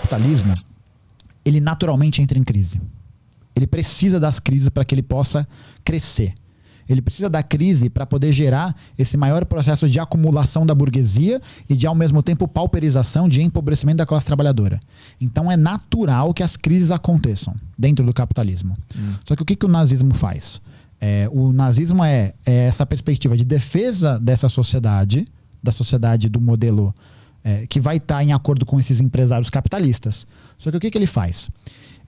capitalismo, ele naturalmente entra em crise. Ele precisa das crises para que ele possa crescer. Ele precisa da crise para poder gerar esse maior processo de acumulação da burguesia e de, ao mesmo tempo, pauperização, de empobrecimento da classe trabalhadora. Então é natural que as crises aconteçam dentro do capitalismo. Só que o que o nazismo faz? O nazismo é essa perspectiva de defesa dessa sociedade, da sociedade do modelo que vai estar em acordo com esses empresários capitalistas. Só que o que ele faz?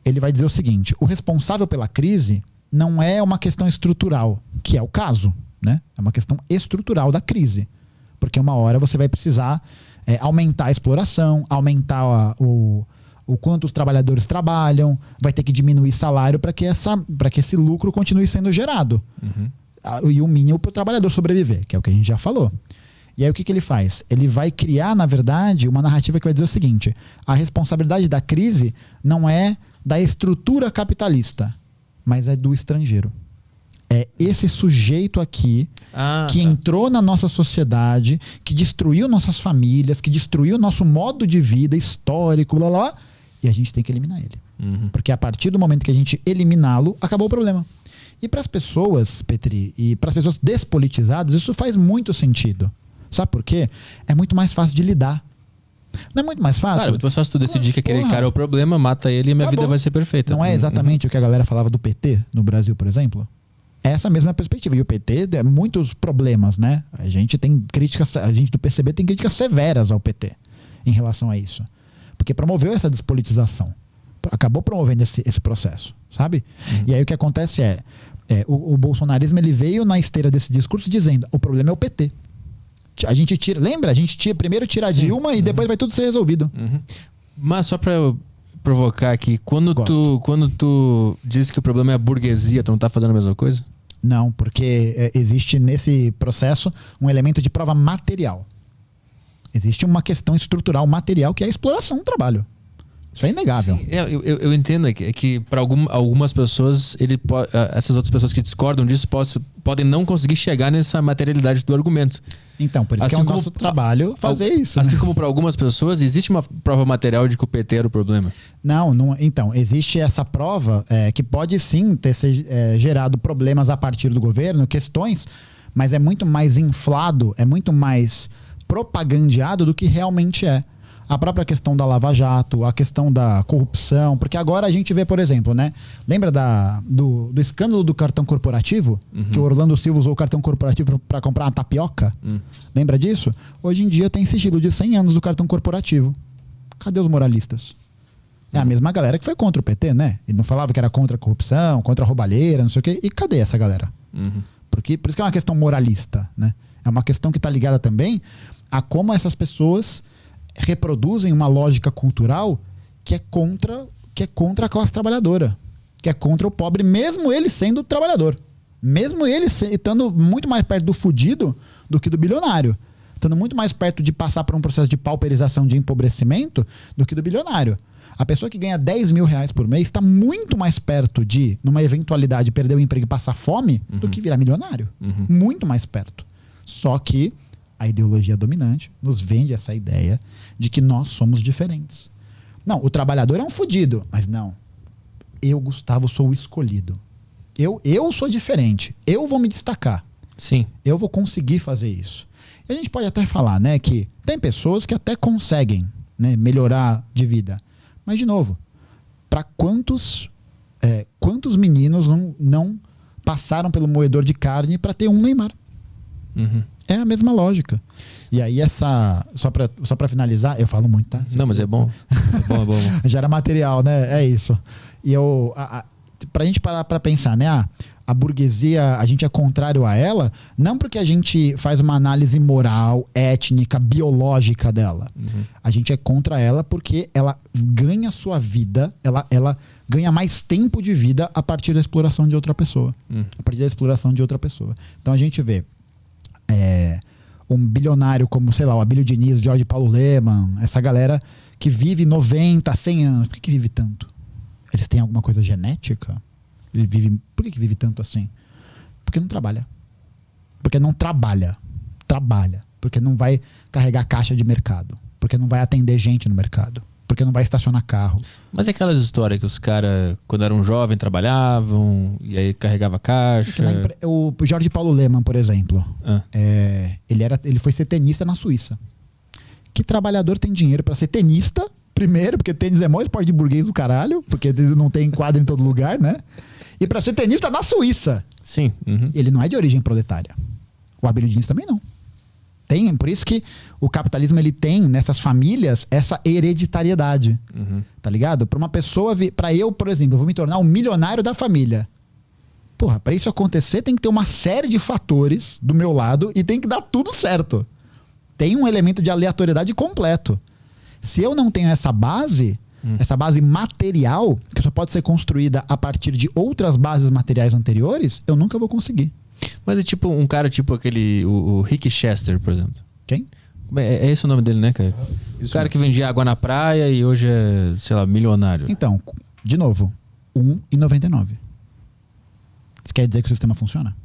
Ele vai dizer o seguinte: o responsável pela crise não é uma questão estrutural, que é o caso, né? É uma questão estrutural da crise. Porque uma hora você vai precisar aumentar a exploração, aumentar o quanto os trabalhadores trabalham, vai ter que diminuir salário para que esse lucro continue sendo gerado. E o mínimo para o trabalhador sobreviver, que é o que a gente já falou. E aí o que ele faz? Ele vai criar, na verdade, uma narrativa que vai dizer o seguinte: a responsabilidade da crise não é da estrutura capitalista, mas é do estrangeiro. É esse sujeito aqui que entrou na nossa sociedade, que destruiu nossas famílias, que destruiu nosso modo de vida histórico, blá, blá, e a gente tem que eliminar ele. Porque a partir do momento que a gente eliminá-lo, acabou o problema. E para as pessoas, Petri, e para as pessoas despolitizadas, isso faz muito sentido. Sabe por quê? É muito mais fácil de lidar. Não é muito mais fácil? Claro, é muito mais fácil tu decidir que aquele cara é o problema, mata ele e minha vida vai ser perfeita. Não é exatamente o que a galera falava do PT no Brasil, por exemplo? Essa mesma perspectiva. E o PT tem muitos problemas, né? A gente do PCB tem críticas severas ao PT em relação a isso. Porque promoveu essa despolitização. Acabou promovendo esse processo, sabe? E aí o que acontece o bolsonarismo ele veio na esteira desse discurso dizendo: o problema é o PT. A gente tira, lembra? A gente primeiro tira a Dilma e depois vai tudo ser resolvido. Mas só pra eu provocar aqui, quando tu diz que o problema é a burguesia, tu não tá fazendo a mesma coisa? Não, porque existe nesse processo um elemento de prova material. Existe uma questão estrutural material que é a exploração do trabalho. Isso é inegável. Sim, eu entendo que para algumas pessoas, essas outras pessoas que discordam disso podem não conseguir chegar nessa materialidade do argumento. Então, por isso que é o nosso trabalho fazer isso. Assim como para algumas pessoas, existe uma prova material de que o PT era o problema? Não. Então, existe essa prova que pode sim ter gerado problemas a partir do governo, questões, mas é muito mais inflado, é muito mais propagandeado do que realmente é. A própria questão da Lava Jato, a questão da corrupção, porque agora a gente vê, por exemplo, né? Lembra do escândalo do cartão corporativo? Que o Orlando Silva usou o cartão corporativo para comprar uma tapioca? Lembra disso? Hoje em dia tem sigilo de 100 anos do cartão corporativo. Cadê os moralistas? É a mesma galera que foi contra o PT, né? E não falava que era contra a corrupção, contra a roubalheira, não sei o quê. E cadê essa galera? Por isso que é uma questão moralista, né? É uma questão que está ligada também a como essas pessoas reproduzem uma lógica cultural que é contra a classe trabalhadora, que é contra o pobre, mesmo ele sendo trabalhador, mesmo ele estando muito mais perto do fudido do que do bilionário, estando muito mais perto de passar por um processo de pauperização, de empobrecimento do que do bilionário. A pessoa que ganha 10 mil reais por mês está muito mais perto de, numa eventualidade, perder o emprego e passar fome do que virar milionário. Muito mais perto. Só que a ideologia dominante nos vende essa ideia de que nós somos diferentes. Não, o trabalhador é um fudido, mas não. Eu, Gustavo, sou o escolhido. Eu sou diferente. Eu vou me destacar. Sim. Eu vou conseguir fazer isso. E a gente pode até falar, né, que tem pessoas que até conseguem, né, melhorar de vida. Mas, de novo, para quantos meninos não passaram pelo moedor de carne para ter um Neymar? É a mesma lógica. E aí só pra finalizar, eu falo muito, tá? Não, mas é bom. É bom. Gera material, né? É isso. E pra gente parar pra pensar, né? A burguesia, a gente é contrário a ela, não porque a gente faz uma análise moral, étnica, biológica dela. A gente é contra ela porque ela ganha sua vida, ela ganha mais tempo de vida a partir da exploração de outra pessoa. A partir da exploração de outra pessoa. Então a gente vê um bilionário como, sei lá, o Abílio Diniz, o Jorge Paulo Lemann, essa galera que vive 90, 100 anos. Por que vive tanto? Eles têm alguma coisa genética? Por que vive tanto assim? Porque não trabalha. Porque não trabalha. Trabalha. Porque não vai carregar caixa de mercado. Porque não vai atender gente no mercado. porque não vai estacionar carro. Mas é aquelas histórias que os caras, quando eram jovens, trabalhavam e aí carregava caixa. O Jorge Paulo Lemann, por exemplo, Ah. ele foi ser tenista na Suíça. Que trabalhador tem dinheiro para ser tenista? Primeiro, porque tênis é mó esporte de burguês do caralho, porque não tem quadro em todo lugar, né? E para ser tenista na Suíça. Sim. Uhum. Ele não é de origem proletária. O Abílio Diniz também não. Por isso que o capitalismo ele tem nessas famílias essa hereditariedade. Uhum. Tá ligado? Pra uma pessoa, pra eu, por exemplo, eu vou me tornar um milionário da família. Porra, pra isso acontecer tem que ter uma série de fatores do meu lado e tem que dar tudo certo. Tem um elemento de aleatoriedade completo. Se eu não tenho essa base material, que só pode ser construída a partir de outras bases materiais anteriores, eu nunca vou conseguir. Mas é tipo um cara tipo aquele, o Rick Chester, por exemplo. Quem? É esse o nome dele, né, cara? O cara que vendia água na praia e hoje é, sei lá, milionário. Então, de novo, R$1,99. Isso quer dizer que o sistema funciona?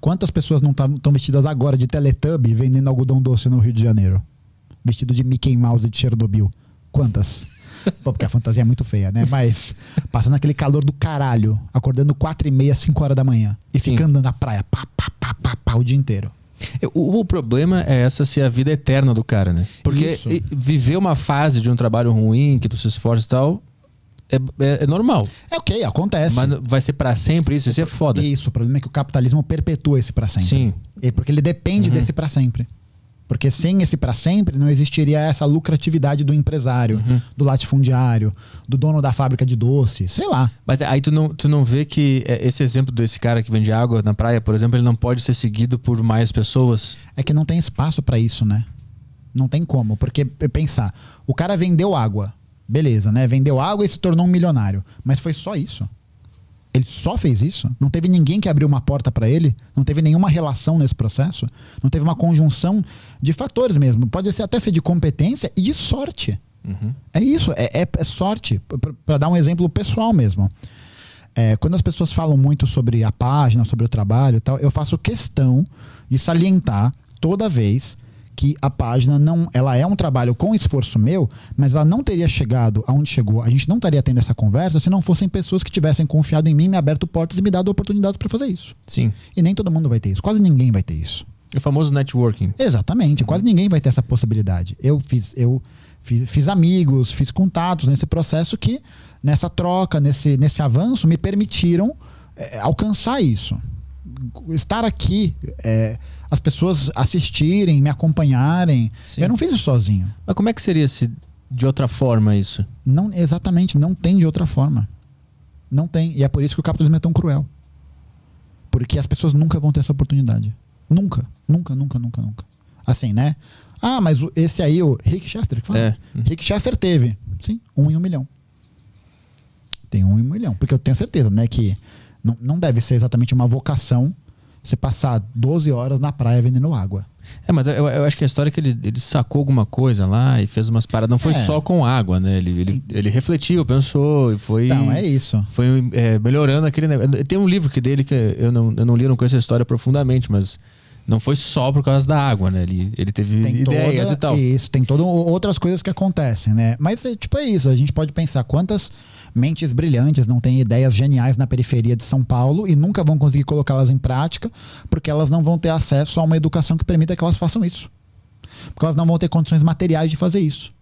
Quantas pessoas não estão vestidas agora de Teletubby vendendo algodão doce no Rio de Janeiro? Vestido de Mickey Mouse de Chernobyl. Quantas? Pô, porque a fantasia é muito feia, né? Mas passando aquele calor do caralho, acordando 4h30, 5 horas da manhã e ficando na praia, pá, o dia inteiro. O problema é essa ser a vida eterna do cara, né? Porque Isso. viver uma fase de um trabalho ruim, que tu se esforça e tal, é normal. É ok, acontece. Mas vai ser pra sempre isso? Isso é foda. Isso, o problema é que o capitalismo perpetua esse pra sempre. Sim. Porque ele depende desse pra sempre. Porque sem esse para sempre não existiria essa lucratividade do empresário, do latifundiário, do dono da fábrica de doce, sei lá. Mas aí tu não vê que esse exemplo desse cara que vende água na praia, por exemplo, ele não pode ser seguido por mais pessoas? É que não tem espaço para isso, né? Não tem como, porque pensar, o cara vendeu água, beleza, né? Vendeu água e se tornou um milionário, mas foi só isso. Ele só fez isso? Não teve ninguém que abriu uma porta para ele? Não teve nenhuma relação nesse processo? Não teve uma conjunção de fatores mesmo? Pode até ser de competência e de sorte. É isso, é sorte. Para dar um exemplo pessoal mesmo. Quando as pessoas falam muito sobre a página, sobre o trabalho e tal, eu faço questão de salientar toda vez que a página ela é um trabalho com esforço meu, mas ela não teria chegado aonde chegou, a gente não estaria tendo essa conversa se não fossem pessoas que tivessem confiado em mim, me aberto portas e me dado oportunidades para fazer isso. Sim. E nem todo mundo vai ter isso, quase ninguém vai ter isso. O famoso networking. Exatamente, quase ninguém vai ter essa possibilidade. Eu fiz amigos, fiz contatos nesse processo que, nessa troca, nesse avanço, me permitiram alcançar isso. Estar aqui, as pessoas assistirem, me acompanharem. Sim. Eu não fiz isso sozinho. Mas como é que seria de outra forma isso? Não, exatamente, não tem de outra forma. Não tem. E é por isso que o capitalismo é tão cruel. Porque as pessoas nunca vão ter essa oportunidade. Nunca. Assim, né? Ah, mas esse aí, o Rick Chester, que fala? Rick Chester teve, sim, 1 em 1 milhão. Tem 1 em 1 milhão. Porque eu tenho certeza, né, que não deve ser exatamente uma vocação você passar 12 horas na praia vendendo água. Mas eu acho que a história é que ele sacou alguma coisa lá e fez umas paradas. Não foi só com água, né? Ele refletiu, pensou e foi... Então, é isso. Foi melhorando aquele negócio. Tem um livro dele que eu não li, eu não conheço a história profundamente, mas não foi só por causa da água, né? Ele teve ideias e tal. Isso, tem todas outras coisas que acontecem, né? Mas é isso, a gente pode pensar quantas mentes brilhantes não têm ideias geniais na periferia de São Paulo e nunca vão conseguir colocá-las em prática porque elas não vão ter acesso a uma educação que permita que elas façam isso. Porque elas não vão ter condições materiais de fazer isso.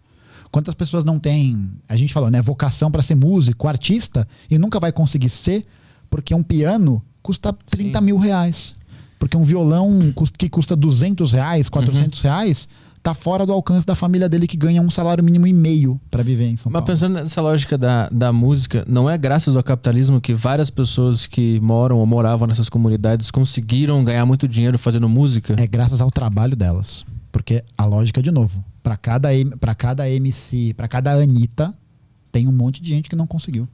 Quantas pessoas não têm, a gente falou, né, vocação para ser músico, artista e nunca vai conseguir ser porque um piano custa 30 mil reais. Porque um violão que custa 200 reais, 400 reais, tá fora do alcance da família dele que ganha 1,5 salário mínimo para viver em São Paulo. Mas pensando nessa lógica da música, não é graças ao capitalismo que várias pessoas que moram ou moravam nessas comunidades conseguiram ganhar muito dinheiro fazendo música? É graças ao trabalho delas. Porque a lógica, de novo, para cada MC, para cada Anitta, tem um monte de gente que não conseguiu.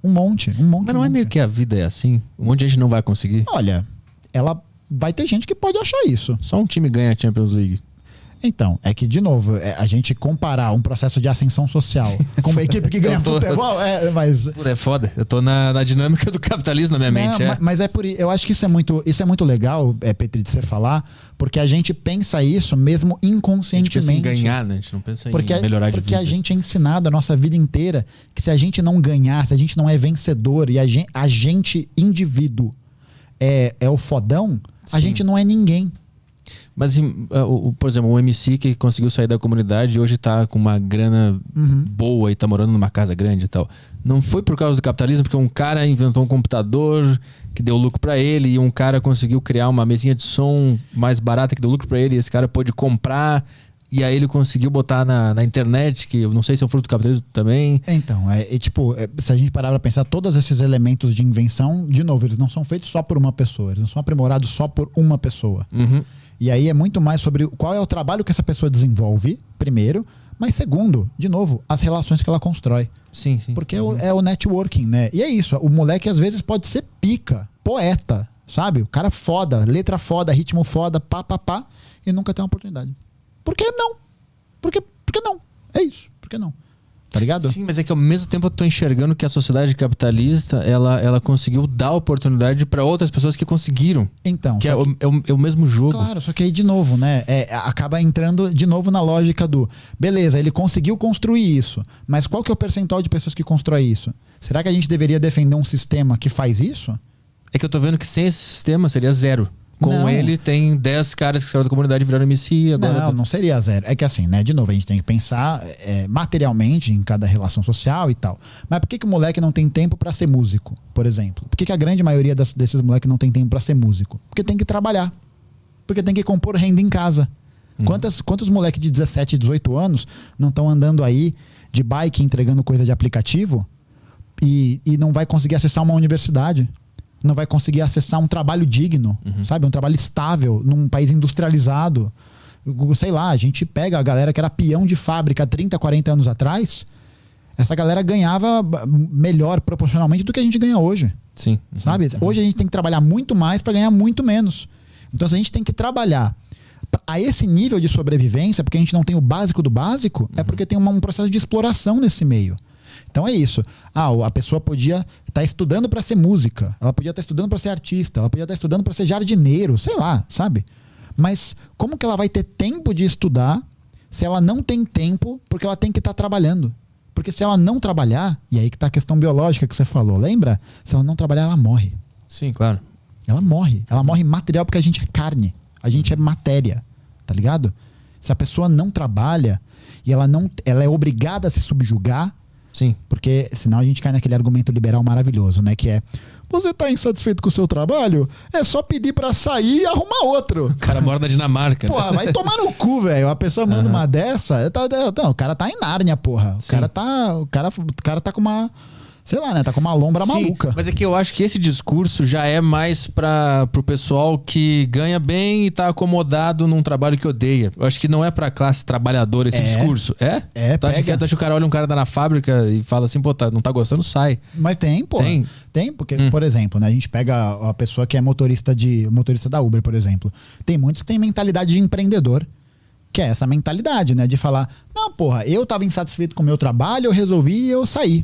Um monte. Mas não é meio que a vida é assim? Um monte de gente não vai conseguir? Olha, ela vai ter gente que pode achar isso. Só um time ganha a Champions League. Então, é que, de novo, a gente comparar um processo de ascensão social com uma equipe que ganha futebol, mas... É foda. Eu tô na dinâmica do capitalismo na minha mente. Mas eu acho que isso é muito legal, Petri, de você falar, porque a gente pensa isso mesmo inconscientemente. A gente pensa em ganhar, né? A gente não pensa em melhorar de vida. Porque a gente é ensinado a nossa vida inteira que se a gente não ganhar, se a gente não é vencedor e a gente indivíduo, é o fodão, a gente não é ninguém. Mas, por exemplo, o MC que conseguiu sair da comunidade e hoje tá com uma grana boa e tá morando numa casa grande e tal. Não foi por causa do capitalismo, porque um cara inventou um computador que deu lucro pra ele e um cara conseguiu criar uma mesinha de som mais barata que deu lucro pra ele e esse cara pôde comprar e aí ele conseguiu botar na internet, que eu não sei se é um fruto do capitalismo também. Então, se a gente parar pra pensar, todos esses elementos de invenção, de novo, eles não são feitos só por uma pessoa, eles não são aprimorados só por uma pessoa. E aí é muito mais sobre qual é o trabalho que essa pessoa desenvolve, primeiro, mas segundo, de novo, as relações que ela constrói. Sim. Porque é o networking, né? E é isso, o moleque às vezes pode ser pica, poeta, sabe? O cara foda, letra foda, ritmo foda, pá, e nunca tem uma oportunidade. Por que não? Por que não? É isso, por que não? Tá ligado? Sim, mas é que ao mesmo tempo eu tô enxergando que a sociedade capitalista, ela conseguiu dar oportunidade para outras pessoas que conseguiram. Então. Que é o mesmo jogo. Claro, só que aí de novo, né? Acaba entrando de novo na lógica do... Beleza, ele conseguiu construir isso. Mas qual que é o percentual de pessoas que constrói isso? Será que a gente deveria defender um sistema que faz isso? É que eu tô vendo que sem esse sistema seria zero. Com ele tem 10 caras que saíram da comunidade e viraram MC. Agora não seria zero. É que assim, né? De novo, a gente tem que pensar materialmente em cada relação social e tal. Mas por que o moleque não tem tempo pra ser músico, por exemplo? Por que a grande maioria desses moleques não tem tempo pra ser músico? Porque tem que trabalhar. Porque tem que compor renda em casa. Quantos moleques de 17, 18 anos não estão andando aí de bike entregando coisa de aplicativo e não vai conseguir acessar uma universidade? Não vai conseguir acessar um trabalho digno, sabe? Um trabalho estável num país industrializado. Sei lá, a gente pega a galera que era peão de fábrica 30, 40 anos atrás, essa galera ganhava melhor proporcionalmente do que a gente ganha hoje. Sim. Sabe? Hoje a gente tem que trabalhar muito mais para ganhar muito menos. Então, se a gente tem que trabalhar a esse nível de sobrevivência, porque a gente não tem o básico do básico, é porque tem um processo de exploração nesse meio. Então é isso. A pessoa podia estar estudando para ser música, ela podia estar estudando para ser artista, ela podia estar estudando para ser jardineiro, sei lá, sabe? Mas como que ela vai ter tempo de estudar se ela não tem tempo porque ela tem que estar trabalhando? Porque se ela não trabalhar, e aí que está a questão biológica que você falou, lembra? Se ela não trabalhar, ela morre. Sim, claro. Ela morre material porque a gente é carne, a gente é matéria, tá ligado? Se a pessoa não trabalha e ela é obrigada a se subjugar. Sim. Porque senão a gente cai naquele argumento liberal maravilhoso, né? Que é, você tá insatisfeito com o seu trabalho? É só pedir pra sair e arrumar outro. O cara mora na Dinamarca. Porra, vai tomar no cu, velho. A pessoa manda uma dessa. Não, o cara tá em Nárnia, porra. O cara tá com uma... Sei lá, né? Tá com uma lombra maluca. Mas é que eu acho que esse discurso já é mais pro pessoal que ganha bem e tá acomodado num trabalho que odeia. Eu acho que não é pra classe trabalhadora esse discurso. É? Tu acha que o cara olha um cara na fábrica e fala assim, pô, não tá gostando, sai. Mas tem, pô. Tem, porque, por exemplo, né? A gente pega a pessoa que é motorista da Uber, por exemplo. Tem muitos que têm mentalidade de empreendedor. Que é essa mentalidade, né? De falar, não, porra, eu tava insatisfeito com o meu trabalho, eu resolvi e eu saí.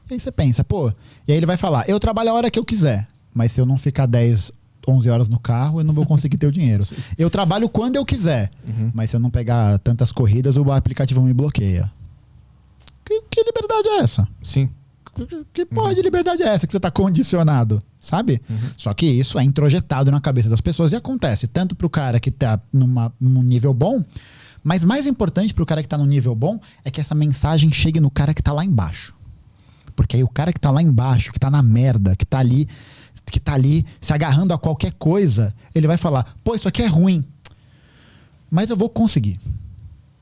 E aí você pensa, pô, e aí ele vai falar, eu trabalho a hora que eu quiser, mas se eu não ficar 10, 11 horas no carro, eu não vou conseguir ter o dinheiro. Eu trabalho quando eu quiser, mas se eu não pegar tantas corridas, o aplicativo me bloqueia. Que liberdade é essa? Sim. Que porra de liberdade é essa que você tá condicionado, sabe? Só que isso é introjetado na cabeça das pessoas e acontece tanto pro cara que tá num nível bom, mas mais importante pro cara que tá num nível bom é que essa mensagem chegue no cara que tá lá embaixo. Porque aí o cara que tá lá embaixo, que tá na merda, que tá ali se agarrando a qualquer coisa, ele vai falar, pô, isso aqui é ruim, mas eu vou conseguir.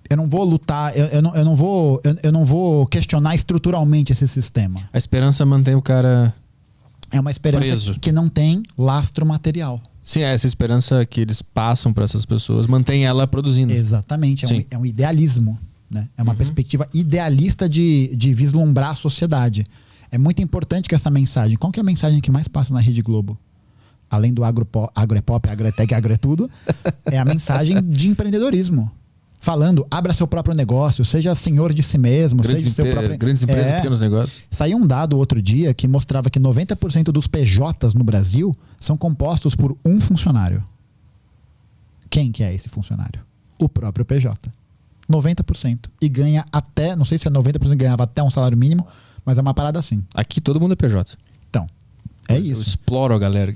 Eu não vou lutar, eu não vou questionar estruturalmente esse sistema. A esperança mantém o cara É uma esperança preso. Que não tem lastro material. Sim, essa esperança que eles passam para essas pessoas mantém ela produzindo. Exatamente, é um idealismo. Né? É uma perspectiva idealista de vislumbrar a sociedade. É muito importante que essa mensagem... Qual que é a mensagem que mais passa na Rede Globo? além do agro é pop, agro é tech, agro é tudo, é a mensagem de empreendedorismo. Falando, abra seu próprio negócio, seja senhor de si mesmo, seja seu próprio... Grandes empresas e pequenos negócios. Saiu um dado outro dia que mostrava que 90% dos PJs no Brasil são compostos por um funcionário. Quem que é esse funcionário? O próprio PJ. 90%. E ganha até, não sei se é 90% ganhava até um salário mínimo, mas é uma parada assim. Aqui todo mundo é PJ. Então, é Eu isso. exploro a galera.